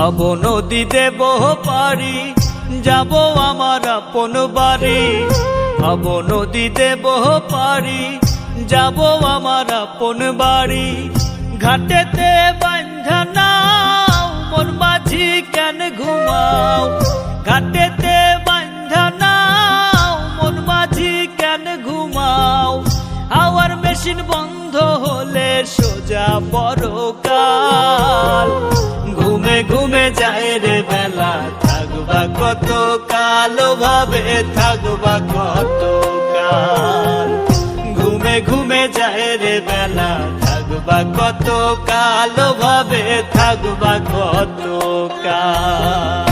ভব নদী দেব পারি, যাব আমার আপন বাড়ি। ভব নদী দেব পারি, যাব আমার আপন বাড়ি। ঘাটেতে বান্ধা নাও, মন মাঝি কেন ঘুমাও? ঘাটেতে বান্ধা নাও, মন মাঝি কেন ঘুমাও? হাওয়ার মেশিন বন্ধ হলে সোজা পরকাল। ঘুমে ঘুমে যায় রে বেলা, থাকবা কত কাল, ভাবে থাকবা কত কাল। ঘুমে ঘুমে যায় রে বেলা, থাকবা কত কাল, ভাবে থাকবা কত কাল।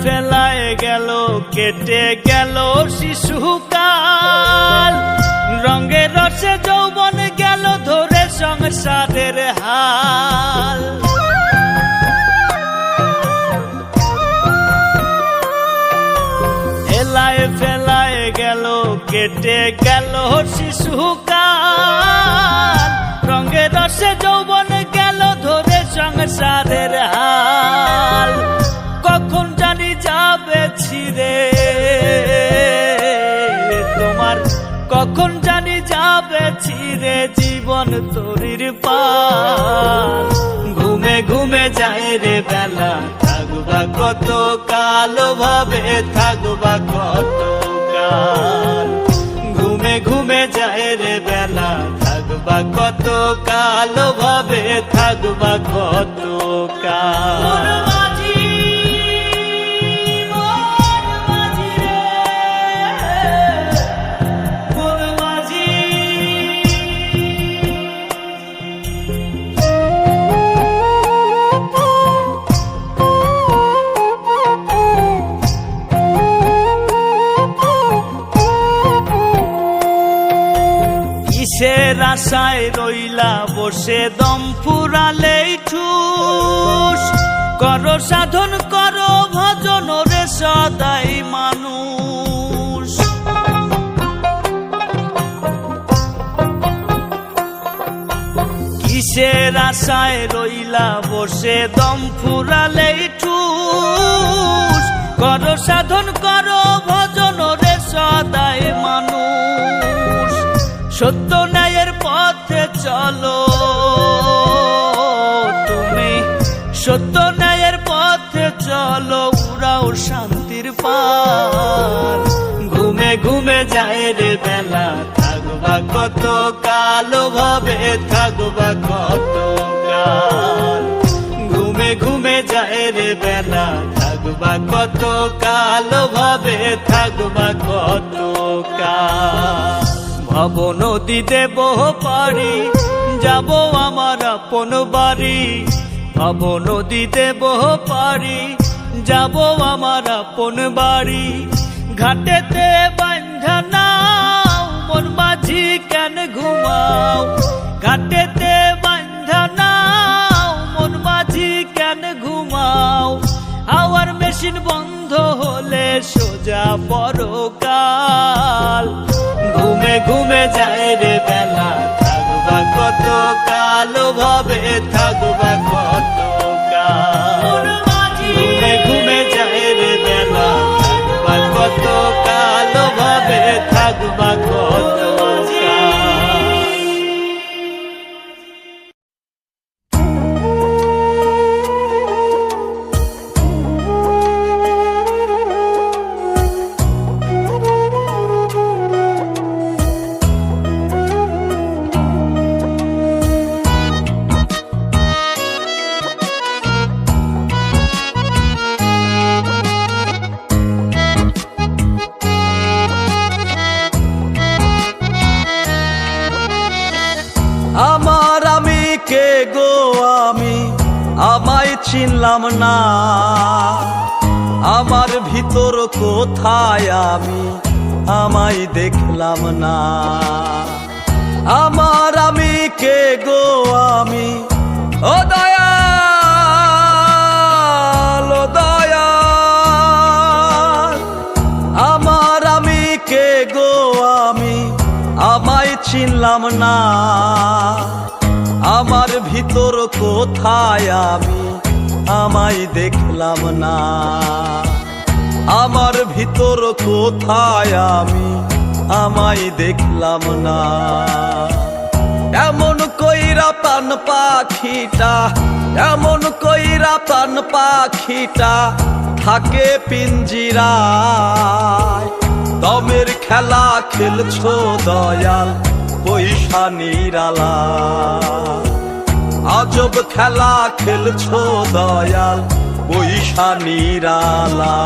ফেলায় গেল, কেটে গেল শিশুকাল। রঙে রসে যৌবন গেল ধরে সংসারের হাল। ফেলায় ফেলায় গেল, কেটে গেল শিশুকাল। রঙে রসে যৌবন গেল ধরে সংসারের হাল। কখন জানি যাবে ছিড়ে তোমার, কখন জানি যাবে ছিড়ে জীবন তরির পাল। ঘুমে ঘুমে যায় রে বেলা, থাকবা কত কাল, ভাবে থাকবা কত কাল। ঘুমে ঘুমে যায় রে বেলা, থাকবা কত কাল, ভাবে থাকবা কত কাল। কিসের আশায় রইলা বসে, দম ফুরালেই ঠুস। করো সাধন করো ভজন রে সদাই মানুষ। কিসের আশায় রইলা বসে, দম ফুরালেই ঠুস। করো সাধন করো ভজন রে সদাই মানুষ। সত্য ন্যায়ের পথে চলো তুমি, সত্য ন্যায়ের পথে চলো, উড়াও শান্তির পাল। ঘুমে ঘুমে যায় রে বেলা, থাকবা কত কাল, ভাবে থাকবা কত কাল। ঘুমে ঘুমে যায় রে বেলা, থাকবা কত কাল, ভাবে থাকবা কত কাল। ভব নদী দেব পারি, যাব আমার আপন বাড়ি। ভব নদী দেব পারি, যাব আমার আপন বাড়ি। ঘাটেতে বান্ধা নাও, মন মাঝি কেন ঘুমাও? ঘাটেতে বান্ধা নাও, মন মাঝি কেন ঘুমাও? হাওয়ার মেশিন বন্ধ হলে সোজা পরকাল। ঘুমে ঘুমে যায় রে বেলা, থাকবা কত কাল, ভাবে থাকবা কত কাল। ঘুমে ঘুমে যায় রে বেলা, থাকবা কত কাল, ভাবে থাকবা কত কাল। কে গো আমি, আমায় চিনলাম না। আমার ভিতর কোথায় আমি আমায় দেখলাম না। আমার আমি কে গো আমি, ও দয়াল ও দয়াল। আমার আমি কে গো আমি, আমায় চিনলাম না। আমার ভিতর কোথায় আমি, আমায় দেখলাম না। আমার ভিতর কোথায় আমি, আমায় দেখলাম না। এমন কইরা প্রাণ পাখিটা, এমন কইরা প্রাণ পাখিটা থাকে পিঞ্জিরায়। দমের খেলা খেলছো দয়াল পয়সা নিরালা। আজব খেলা খেলছো দয়াল পয়সা নিরালা।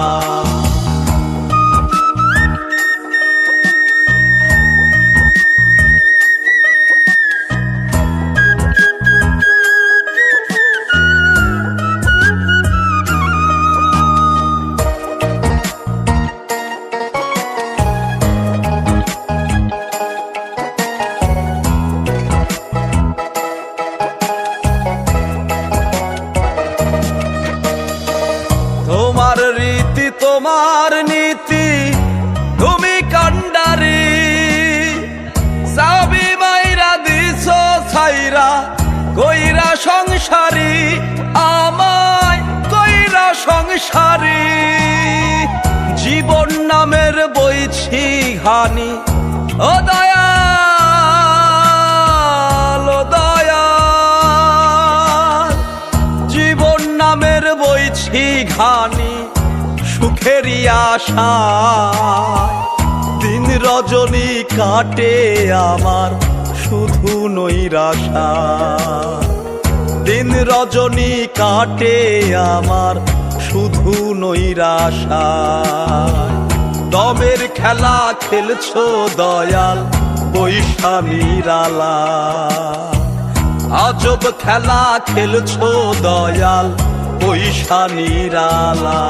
তোমার রীতি তোমার নীতি তুমি কান্ডারি। সাবি মাইরা দিছো ছাইরা কইরা সংসারী, আমায় কইরা সংসারী। জীবন নামের বইছি ঘানি, ও দয়াল ও দয়াল। জীবন নামের বইছি ঘানি সুখেরই আশা। দিন রজনী কাটে আমার শুধু নৈরাশা। দিন রজনী কাটে আমার শুধু নৈরাশা। দমের খেলা খেলছো দয়াল পয়সা নিরালা। আজব খেলা খেলছো দয়াল পয়সা নিরালা।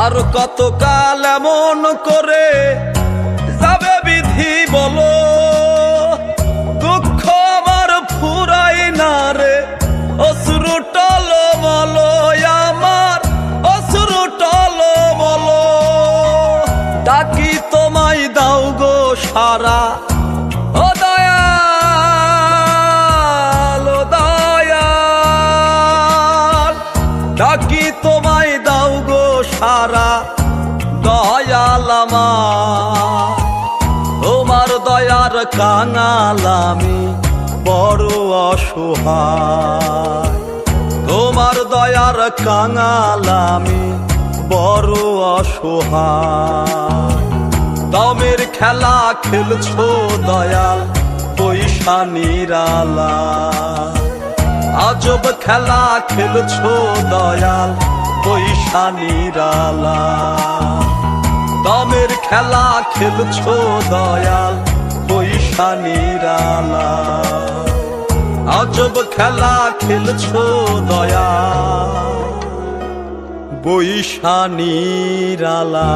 আর কতকাল এমন করে যাবে বিধি বলো। দুঃখ আমার ফুরাই না রে অশ্রু টলমল। আমার অশ্রু টলমল। ডাকি তোমায় দাও গো সারা, ও দয়াল ও দয়াল। ডাকি তোমায় দাও গো সারা দয়াল আমার। তোমার দয়ার কাঙাল আমি বড় অসহায়। তোমার দয়ার কাঙাল আমি বড় অসহায়। দমের খেলা খেলছো দয়াল পয়সা নিরালা। আজব খেলা খেলছো দয়াল পয়সা নিরালা। দমের খেলা খেলছো দয়াল পয়সা নিরালা। আজব খেলা খেলছো দয়াল পয়সা নিরালা।